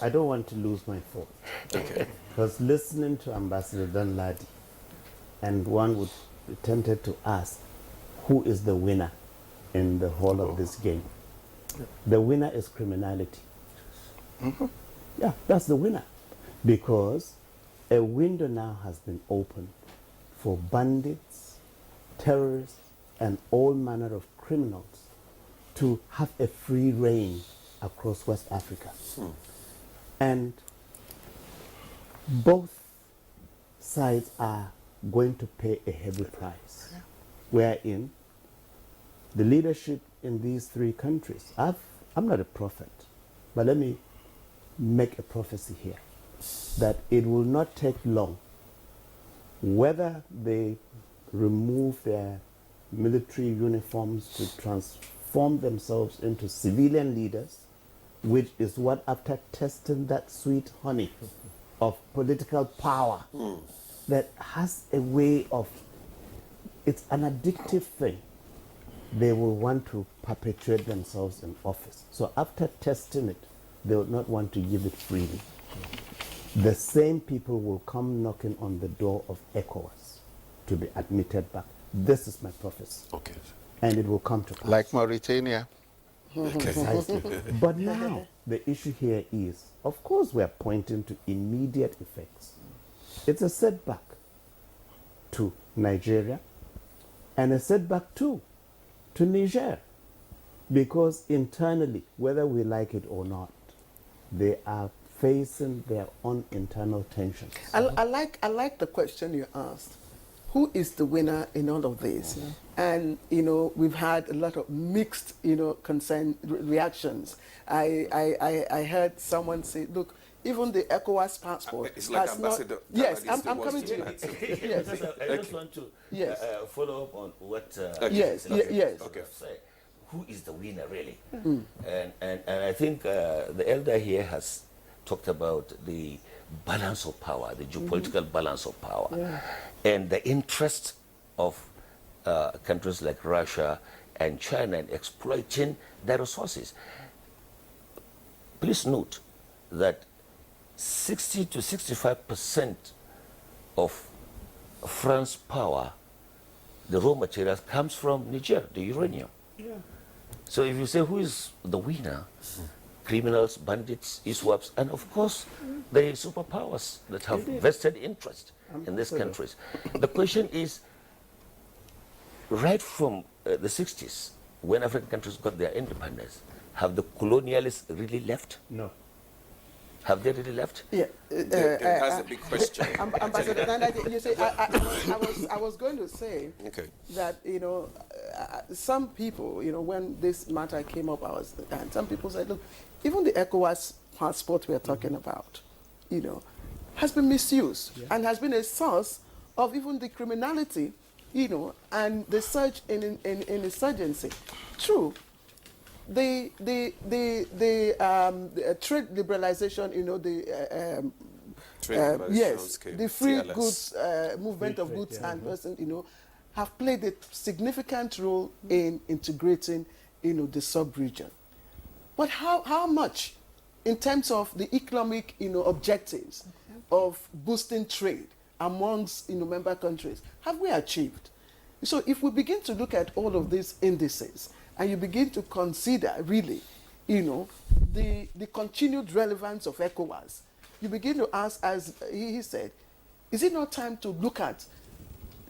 don't want to lose my thought. Okay. Because listening to Ambassador Dunladi, and one would be tempted to ask, who is the winner in the whole of this game? The winner is criminality. Yeah, that's the winner. Because a window now has been opened for bandits, terrorists, and all manner of criminals to have a free reign across West Africa. And both sides are going to pay a heavy price, wherein the leadership in these three countries, I'm not a prophet, but let me make a prophecy here, that it will not take long, whether they remove their military uniforms to transform themselves into civilian leaders, which is what, after testing that sweet honey of political power, that has a way of, it's an addictive thing, they will want to perpetuate themselves in office. So after testing it, they will not want to give it freely. The same people will come knocking on the door of ECOWAS to be admitted back. This is my prophecy. Okay. And it will come to pass. Like Mauritania. Precisely. But now, the issue here is, of course, we are pointing to immediate effects. It's a setback to Nigeria and a setback too to Niger, because internally, whether we like it or not, they are facing their own internal tensions. I like the question you asked. Who is the winner in all of this? And, we've had a lot of mixed, reactions. I heard someone say, look, even the ECOWAS passport. It's like Ambassador. Yes, I'm coming to you. Yes. I just want to follow up on what yes. Say. Who is the winner, really? And I think the elder here has talked about the balance of power, the geopolitical balance of power, and the interest of countries like Russia and China in exploiting their resources. Please note that 60 to 65% of France's power, the raw materials, comes from Niger, the uranium. So if you say who is the winner, criminals, bandits, ISWAPs, and of course the superpowers that have vested interest in these countries. The question is, right from the 60s, when African countries got their independence, have the colonialists really left? No. Have they really left? Yeah. That's a big question. Ambassador Nana, you say, I was going to say that, some people, when this matter came up, and some people said, look, even the ECOWAS passport we're talking about, has been misused and has been a source of even the criminality, and the surge in insurgency. True. The trade liberalization, the free TLS. goods movement of goods and persons, have played a significant role in integrating, the sub-region. But how much, in terms of the economic, objectives of boosting trade amongst, member countries, have we achieved? So if we begin to look at all of these indices, and you begin to consider really, the continued relevance of ECOWAS, you begin to ask, as he said, is it not time to look at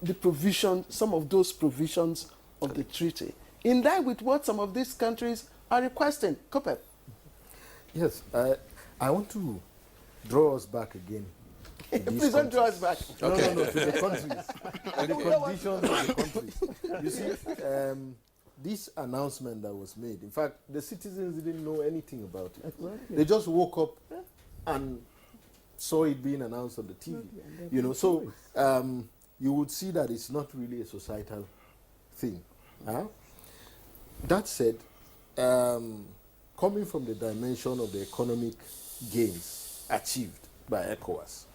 the provision, some of those provisions of the treaty, in line with what some of these countries are requesting? Kopep. Yes, I want to draw us back again. Please don't draw us back. No, to the countries, to the conditions of the countries. You see, this announcement that was made, in fact, the citizens didn't know anything about it. Exactly. They just woke up and saw it being announced on the TV. So you would see that it's not really a societal thing. That said, coming from the dimension of the economic gains achieved by ECOWAS,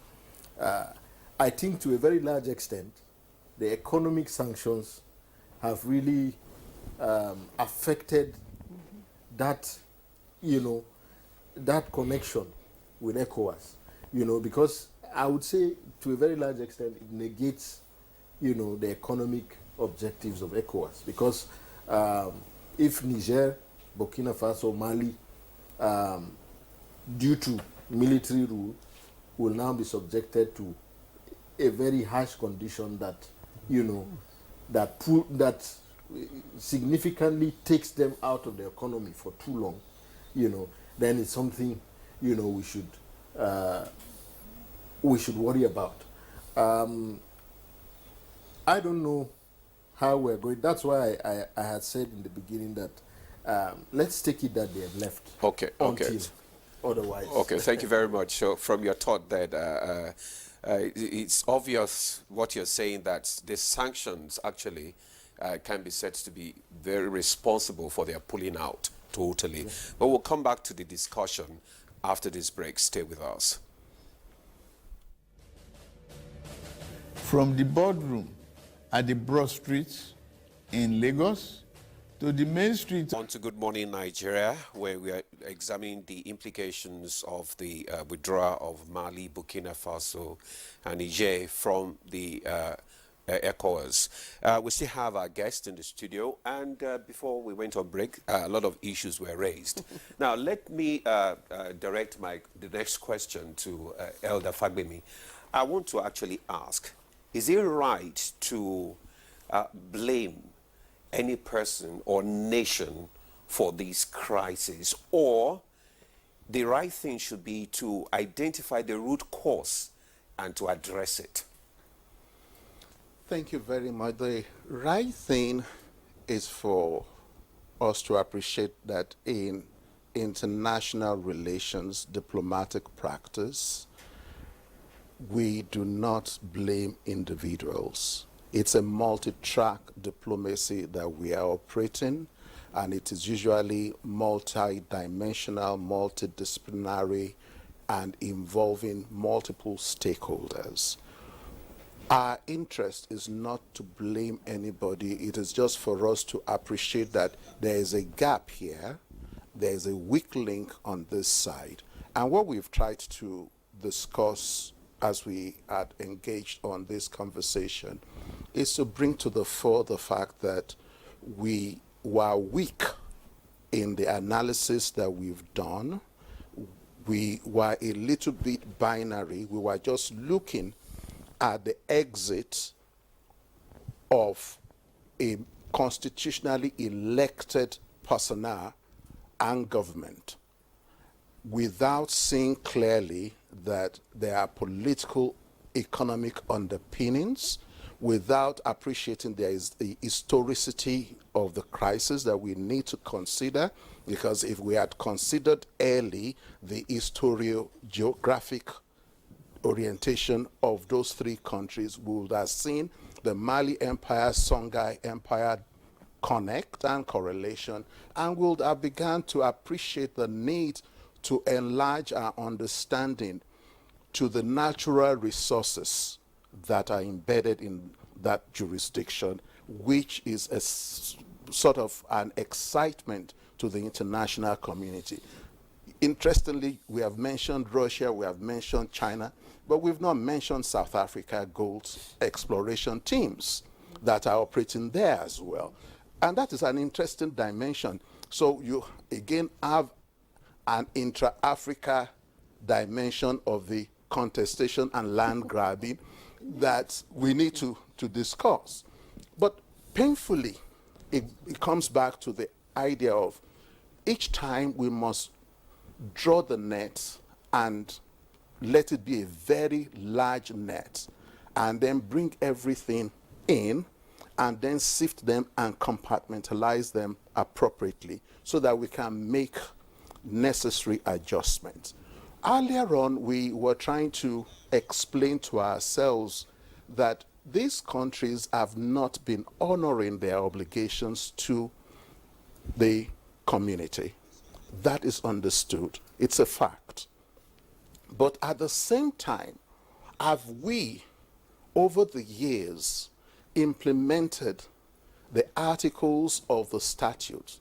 I think to a very large extent, the economic sanctions have really affected that, that connection with ECOWAS, because I would say to a very large extent it negates, the economic objectives of ECOWAS, because if Niger, Burkina Faso, Mali, due to military rule, will now be subjected to a very harsh condition that, that significantly takes them out of the economy for too long, then it's something, we should worry about. I don't know how we're going. That's why I had said in the beginning that let's take it that they have left. Okay. Otherwise. Okay, thank you very much. So from your thought that it's obvious what you're saying, that the sanctions actually can be said to be very responsible for their pulling out totally. Yeah. But we'll come back to the discussion after this break. Stay with us. From the boardroom at the broad streets in Lagos to the main street. On to Good Morning Nigeria, where we are examining the implications of the withdrawal of Mali, Burkina Faso, and Niger from the ECOWAS. We still have our guest in the studio, and before we went on break, a lot of issues were raised. Now, let me direct the next question to Elder Fagbemi. I want to actually ask, is it right to blame any person or nation for these crises, or the right thing should be to identify the root cause and to address it? Thank you very much. The right thing is for us to appreciate that in international relations, diplomatic practice, we do not blame individuals. It's a multi-track diplomacy that we are operating, and it is usually multi-dimensional, multidisciplinary, and involving multiple stakeholders. Our interest is not to blame anybody. It is just for us to appreciate that there is a gap here, there is a weak link on this side. And what we've tried to discuss as we had engaged on this conversation is to bring to the fore the fact that we were weak in the analysis that we've done. We were a little bit binary. We were just looking at the exit of a constitutionally elected personnel and government without seeing clearly that there are political, economic underpinnings, without appreciating there is the historicity of the crisis that we need to consider, because if we had considered early the historiogeographic orientation of those three countries, we would have seen the Mali Empire, Songhai Empire connect and correlation, and we would have begun to appreciate the need to enlarge our understanding to the natural resources that are embedded in that jurisdiction, which is a sort of an excitement to the international community. Interestingly, we have mentioned Russia, we have mentioned China, but we've not mentioned South Africa gold exploration teams that are operating there as well. And that is an interesting dimension. So you again have an intra-Africa dimension of the contestation and land grabbing that we need to discuss. But painfully, it comes back to the idea of each time we must draw the net and let it be a very large net, and then bring everything in and then sift them and compartmentalize them appropriately so that we can make necessary adjustments. Earlier on, we were trying to explain to ourselves that these countries have not been honoring their obligations to the community. That is understood. It's a fact. But at the same time, have we, over the years, implemented the articles of the statutes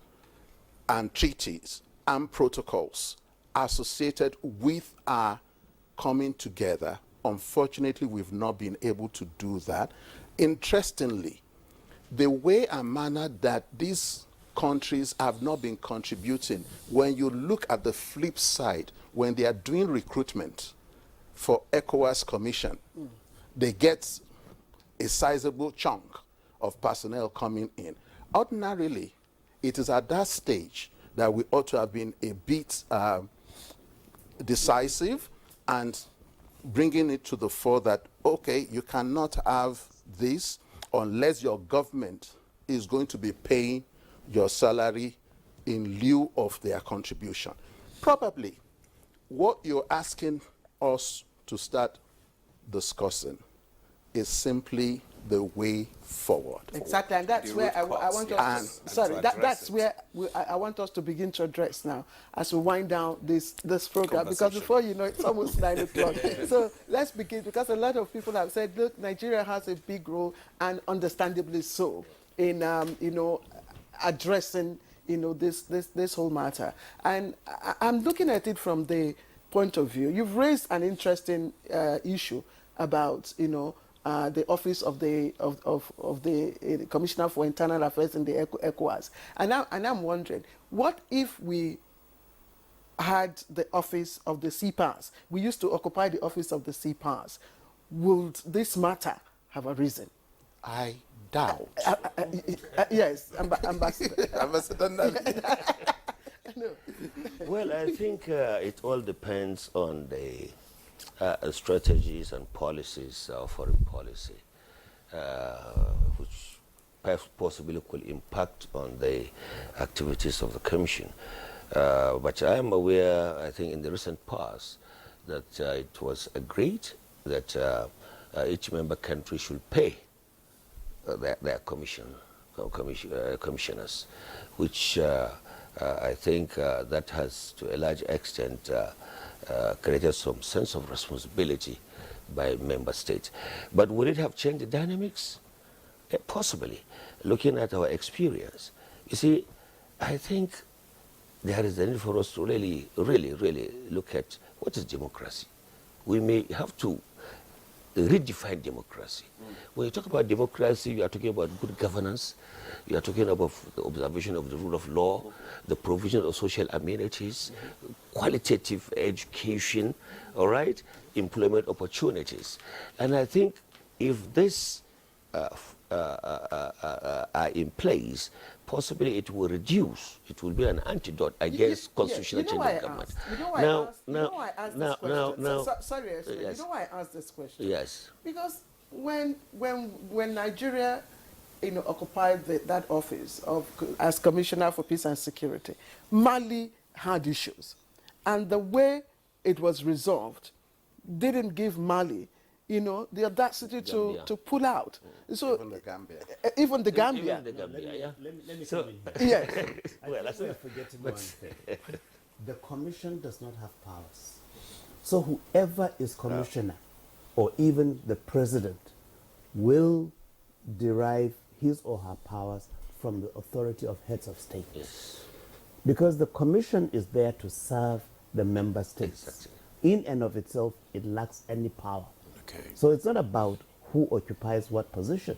and treaties and protocols associated with our coming together. Unfortunately, we've not been able to do that. Interestingly, the way and manner that these countries have not been contributing, when you look at the flip side, when they are doing recruitment for ECOWAS Commission, they get a sizable chunk of personnel coming in. Ordinarily, it is at that stage that we ought to have been a bit decisive and bringing it to the fore that, okay, you cannot have this unless your government is going to be paying your salary in lieu of their contribution. Probably what you're asking us to start discussing is simply the way forward. Exactly, and that's where I want us to, sorry, that's where I want us to begin to address now as we wind down this program, because before you know it's almost 9 o'clock. So let's begin, because a lot of people have said, look, Nigeria has a big role, and understandably so, in addressing this whole matter. And I'm looking at it from the point of view. You've raised an interesting issue about the office of the Commissioner for Internal Affairs in the ECOWAS, and I'm wondering, what if we had the office of the CPAS? We used to occupy the office of the CPAS. Would this matter have arisen? I doubt. Yes, Ambassador. Ambassador Nali. No. Well, I think it all depends on the strategies and policies of foreign policy, which possibly could impact on the activities of the Commission. But I am aware, I think in the recent past, that it was agreed that each member country should pay their commissioners, which I think that has to a large extent created some sense of responsibility by member states. But would it have changed the dynamics? Possibly. Looking at our experience, you see, I think there is a need for us to really look at what is democracy. We may have to redefine democracy. When you talk about democracy, you are talking about good governance, you are talking about the observation of the rule of law, the provision of social amenities, qualitative education, all right, employment opportunities. And I think if this are in place, possibly it will reduce, it will be an antidote against constitutional change of government. You know why I asked this question? Sorry, yes. You know why I asked this question? Yes. Because when Nigeria occupied that office as Commissioner for Peace and Security, Mali had issues. And the way it was resolved didn't give Mali the audacity to pull out. So even the Gambia. Even the Gambia. Yeah. Let me so, come in yes. Well, I think we're forgetting one thing. The commission does not have powers. So whoever is commissioner, or even the president, will derive his or her powers from the authority of heads of state. yes. Because the commission is there to serve the member states. Exactly. In and of itself, it lacks any power. Okay. So it's not about who occupies what position.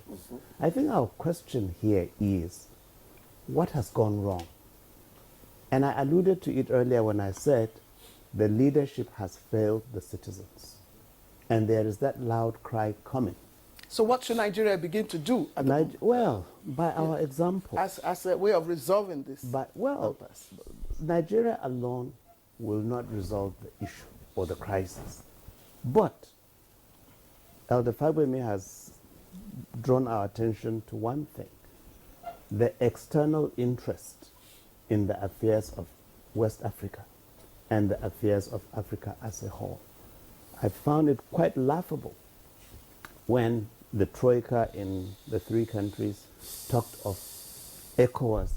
I think our question here is, what has gone wrong? And I alluded to it earlier when I said the leadership has failed the citizens. And there is that loud cry coming. So what should Nigeria begin to do? Well, by our example. As a way of resolving this. But, well, Nigeria alone will not resolve the issue or the crisis. But Elder Fagbemi has drawn our attention to one thing: the external interest in the affairs of West Africa and the affairs of Africa as a whole. I found it quite laughable when the Troika in the three countries talked of ECOWAS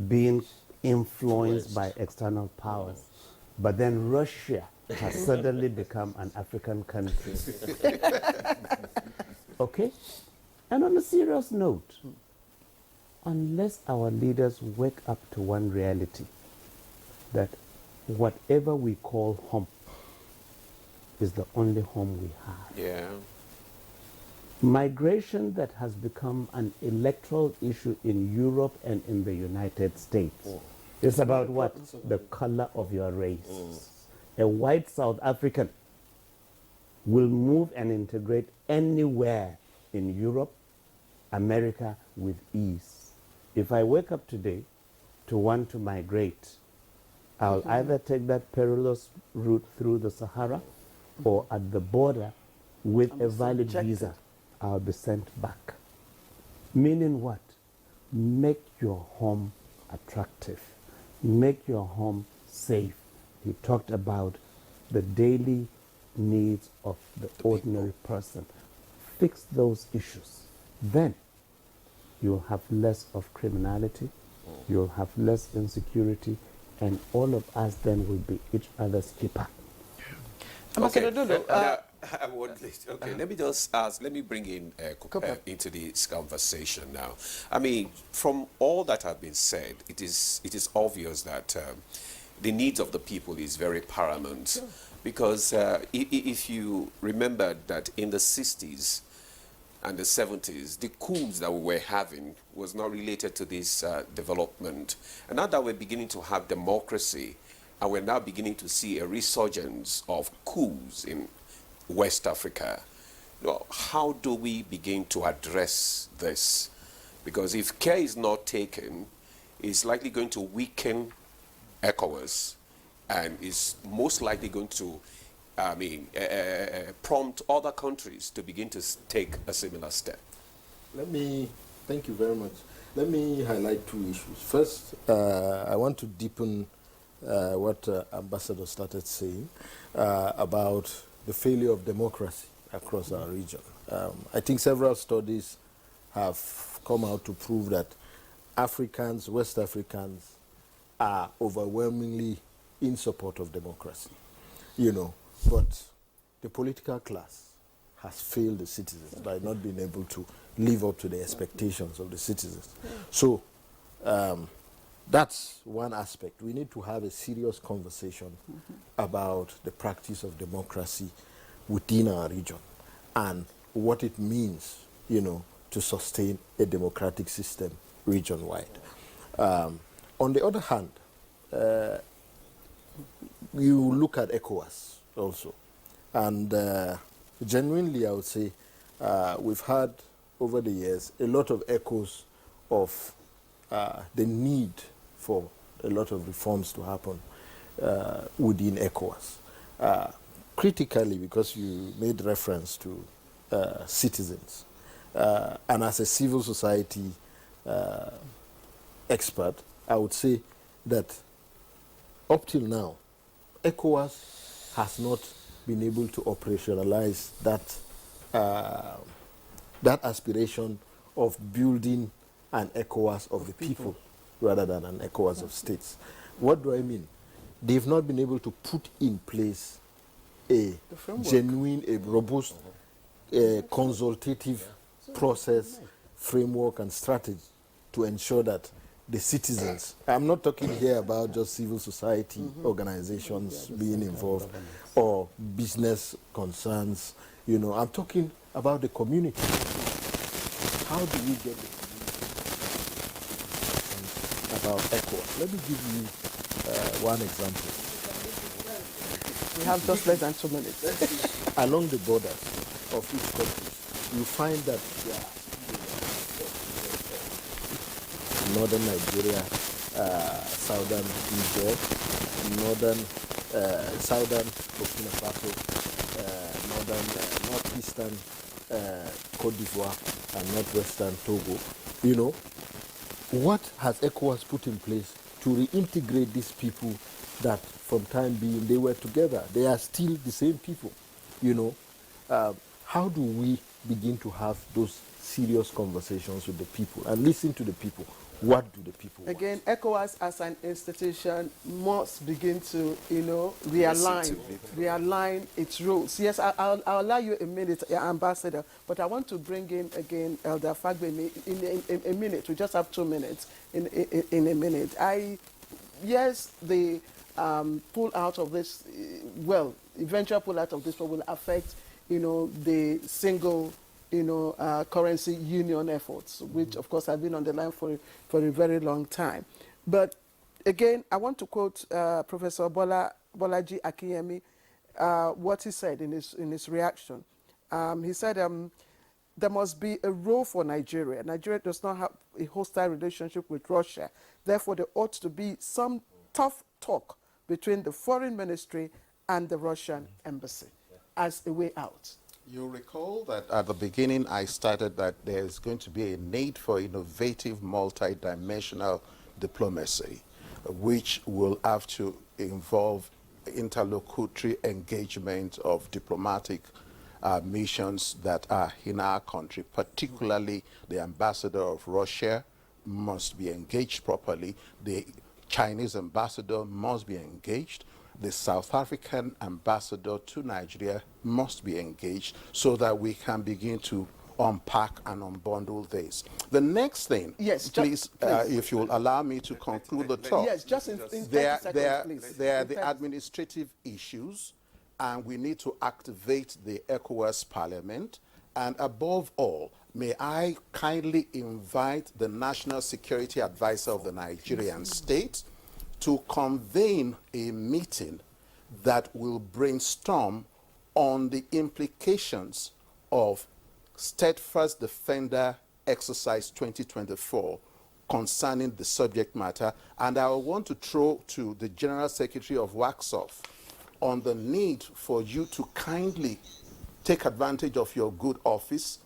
being influenced by external powers, but then Russia has suddenly become an African country. Okay? And on a serious note, unless our leaders wake up to one reality, that whatever we call home is the only home we have. Yeah. Migration that has become an electoral issue in Europe and in the United States. It's about what? The color of your race. A white South African will move and integrate anywhere in Europe, America with ease. If I wake up today to want to migrate, I'll either take that perilous route through the Sahara or at the border with a valid visa, I'll be sent back. Meaning what? Make your home attractive. Make your home safe. He talked about the daily needs of the ordinary person. Fix those issues. Then you'll have less of criminality, you'll have less insecurity, and all of us then will be each other's keeper. Okay. Let me just ask, let me bring in into this conversation now. I mean, from all that have been said, it is obvious that the needs of the people is very paramount. Sure. Because if you remember that in the 60s and the 70s, the coups that we were having was not related to this development. And now that we're beginning to have democracy, and we're now beginning to see a resurgence of coups in West Africa, how do we begin to address this? Because if care is not taken, it's likely going to weaken ECOWAS and is most likely going to prompt other countries to begin to take a similar step. Thank you very much. Let me highlight two issues. First, I want to deepen what Ambassador started saying about the failure of democracy across our region. I think several studies have come out to prove that Africans, West Africans, are overwhelmingly in support of democracy, but the political class has failed the citizens by not being able to live up to the expectations of the citizens. So that's one aspect. We need to have a serious conversation about the practice of democracy within our region and what it means, to sustain a democratic system region-wide. On the other hand, you look at ECOWAS also, and genuinely I would say we've had over the years a lot of echoes of the need for a lot of reforms to happen within ECOWAS. Critically, because you made reference to citizens, and as a civil society expert, I would say that up till now, ECOWAS has not been able to operationalize that aspiration of building an ECOWAS of the people rather than an ECOWAS of states. What do I mean? They've not been able to put in place a genuine, a robust, consultative process, framework, and strategy to ensure that the citizens, I'm not talking here about just civil society organizations being involved or business concerns, I'm talking about the community. How do we get the community about ECOWAS? Let me give you one example. We have just less than 2 minutes. Along the borders of each country, you find that northern Nigeria, southern Niger, southern Burkina Faso, northeastern Cote d'Ivoire, and northwestern Togo. What has ECOWAS put in place to reintegrate these people that from time being they were together? They are still the same people. How do we begin to have those serious conversations with the people and listen to the people? what do the people want? Again, ECOWAS as an institution must begin to, realign its rules. Yes, I'll allow you a minute, Ambassador, but I want to bring in again Elder Fagbemi in a minute. We just have 2 minutes. In a minute, yes, the pull out of this, eventual pull out of this will affect, the single currency union efforts, which of course have been on the line for a very long time. But again, I want to quote Professor Bolaji Akinyemi, what he said in his reaction. He said, there must be a role for Nigeria. Nigeria does not have a hostile relationship with Russia. Therefore, there ought to be some tough talk between the foreign ministry and the Russian embassy as a way out. You recall that at the beginning I stated that there's going to be a need for innovative multidimensional diplomacy, which will have to involve interlocutory engagement of diplomatic missions that are in our country, particularly the ambassador of Russia must be engaged properly, the Chinese ambassador must be engaged, the South African ambassador to Nigeria must be engaged so that we can begin to unpack and unbundle this. The next thing, yes, please, if you will allow me to conclude the talk. Yes, just in 30 seconds, please. There are the administrative issues, and we need to activate the ECOWAS Parliament. And above all, may I kindly invite the National Security Advisor of the Nigerian state to convene a meeting that will brainstorm on the implications of Steadfast Defender Exercise 2024 concerning the subject matter. And I want to throw to the General Secretary of WACSOF on the need for you to kindly take advantage of your good office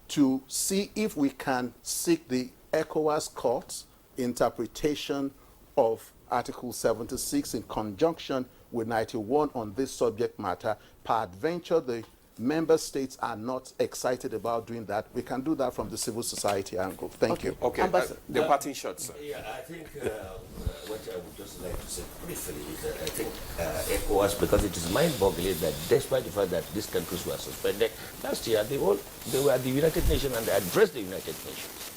to see if we can seek the ECOWAS Court's interpretation of Article 76 in conjunction with 91 on this subject matter. Peradventure, the member states are not excited about doing that. We can do that from the civil society angle. Thank you. Okay, the parting shot, sir. Yeah, I think what I would just like to say briefly is that I think ECOWAS, because it is mind-boggling that despite the fact that these countries were suspended, last year they were at the United Nations and they addressed the United Nations.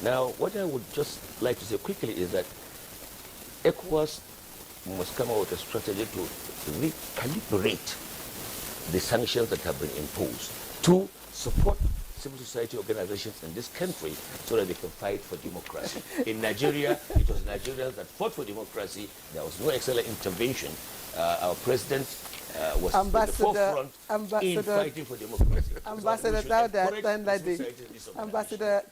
Now, what I would just like to say quickly is that ECOWAS must come out with a strategy to recalibrate the sanctions that have been imposed to support civil society organizations in this country so that they can fight for democracy. In Nigeria, it was Nigerians that fought for democracy. There was no external intervention. Our president was at the forefront in fighting for democracy. Ambassador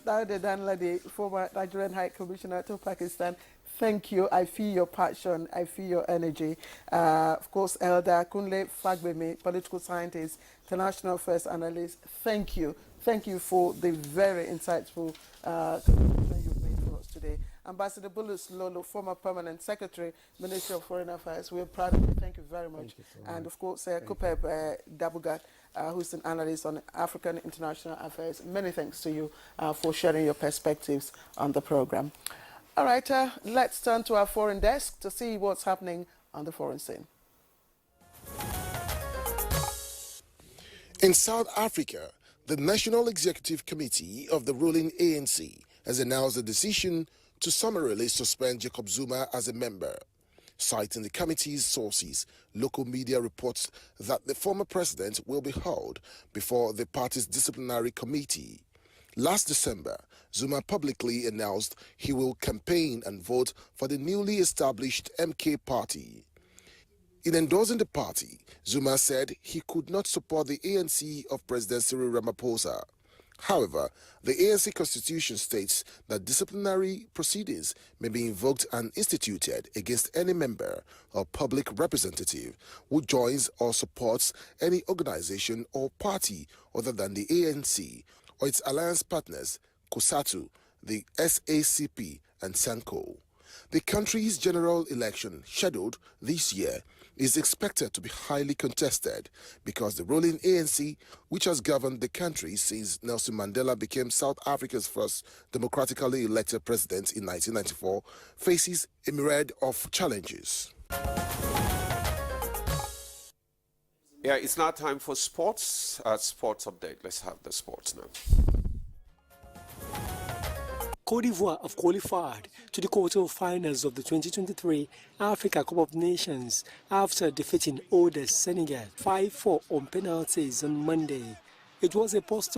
Dauda Danladi, former Nigerian High Commissioner to Pakistan, thank you. I feel your passion. I feel your energy. Of course, Elder Kunle Fagbemi, political scientist, international affairs analyst, thank you. Thank you for the very insightful contribution you've made for us today. Ambassador Bulus Lolo, former permanent secretary, Ministry of Foreign Affairs, we're proud of you. Thank you very much. And of course, Kupeb Dabugat, who's an analyst on African international affairs. Many thanks to you for sharing your perspectives on the program. All right, let's turn to our foreign desk to see what's happening on the foreign scene. In South Africa, the National Executive Committee of the ruling ANC has announced a decision to summarily suspend Jacob Zuma as a member. Citing the committee's sources, local media reports that the former president will be held before the party's disciplinary committee. Last December, Zuma publicly announced he will campaign and vote for the newly established MK party. In endorsing the party, Zuma said he could not support the ANC of President Cyril Ramaphosa. However, the ANC constitution states that disciplinary proceedings may be invoked and instituted against any member or public representative who joins or supports any organization or party other than the ANC or its alliance partners, COSATU, the SACP, and SANCO. The country's general election, scheduled this year, is expected to be highly contested because the ruling ANC, which has governed the country since Nelson Mandela became South Africa's first democratically elected president in 1994, faces a myriad of challenges. Yeah, it's now time for sports. Sports update. Let's have the sports now. Côte d'Ivoire have qualified to the quarter-finals of the 2023 Africa Cup of Nations after defeating oldest Senegal 5-4 on penalties on Monday. It was a positive